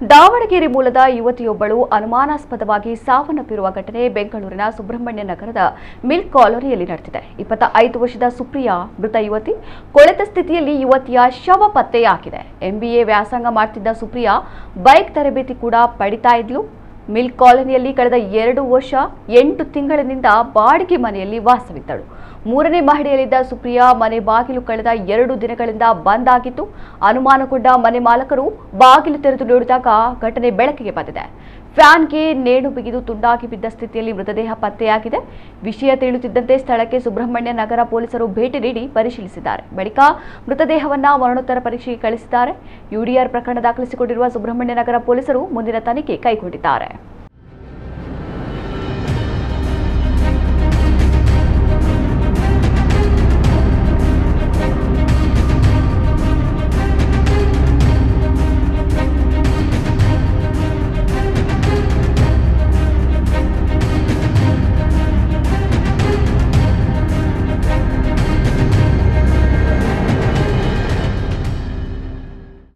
ದಾವಣಗೆರೆ ಮೂಲದ ಯುವತಿಯೊಬ್ಬಳು ಅನುಮಾನಾಸ್ಪದವಾಗಿ ಸಾವನ್ನಪ್ಪಿರುವ ಘಟನೆ ಬೆಂಗಳೂರಿನ ಸುಬ್ರಹ್ಮಣ್ಯ ನಗರದ ಮಿಲ್ಕ್ ಕಾಲೋನಿಯಲ್ಲಿ ನಡೆದಿದೆ. 25 ವರ್ಷದ ಸುಪ್ರಿಯಾ ಮೃತ ಯುವತಿ. ಕೊಳೆತ ಸ್ಥಿತಿಯಲ್ಲಿ ಯುವತಿಯ ಶವ ಪತ್ತೆಯಾಗಿದೆ. MBA ವ್ಯಾಸಂಗ ಮಾಡುತ್ತಿದ್ದ ಸುಪ್ರಿಯಾ ಬೈಕ್ ತರಬೇತಿ ಕೂಡ ಪಡಿತಾ ಇದ್ಲು. ಮಿಲ್ಕ್ ಕಾಲೋನಿಯಲ್ಲಿ ಕಳೆದ 2 ವರ್ಷ 8 ತಿಂಗಳಿನಿಂದ ಬಾಡಿಗೆ ಮನೆಯಲ್ಲಿ ವಾಸವಿದ್ದಳು. 3ನೇ ಮಹಡಿಯಲ್ಲಿದ್ದ ಸುಪ್ರಿಯಾ ಮನೆ ಬಾಗಿಲು ಕಳೆದ 2 ದಿನಗಳಿಂದ ಬಂದ್ ಆಗಿತ್ತು. ಅನುಮಾನಗೊಂಡ ಮನೆ ಮಾಲಕರು ಬಾಗಿಲು ತೆರೆದು ನೋಡಿದಾಗ ಘಟನೆ ಬೆಳಕಿಗೆ ಬಂದಿದೆ. ಫ್ಯಾನ್ಗೆ ನೇಣು ಬಿಗಿದು ತುಂಡಾಗಿ ಬಿದ್ದ ಸ್ಥಿತಿಯಲ್ಲಿ ಮೃತದೇಹ ಪತ್ತೆಯಾಗಿದೆ. ವಿಷಯ ತಿಳಿಯುತ್ತಿದ್ದಂತೆ ಸ್ಥಳಕ್ಕೆ ಸುಬ್ರಹ್ಮಣ್ಯ ನಗರ ಪೊಲೀಸರು ಭೇಟಿ ನೀಡಿ ಪರಿಶೀಲಿಸಿದ್ದಾರೆ. ಬಳಿಕ ಮೃತದೇಹವನ್ನು ಮರಣೋತ್ತರ ಪರೀಕ್ಷೆಗೆ ಕಳಿಸಿದ್ದಾರೆ. UDR ಪ್ರಕರಣ ದಾಖಲಿಸಿಕೊಂಡಿರುವ ಸುಬ್ರಹ್ಮಣ್ಯ ನಗರ ಪೊಲೀಸರು ಮುಂದಿನ ತನಿಖೆ ಕೈಗೊಂಡಿದ್ದಾರೆ.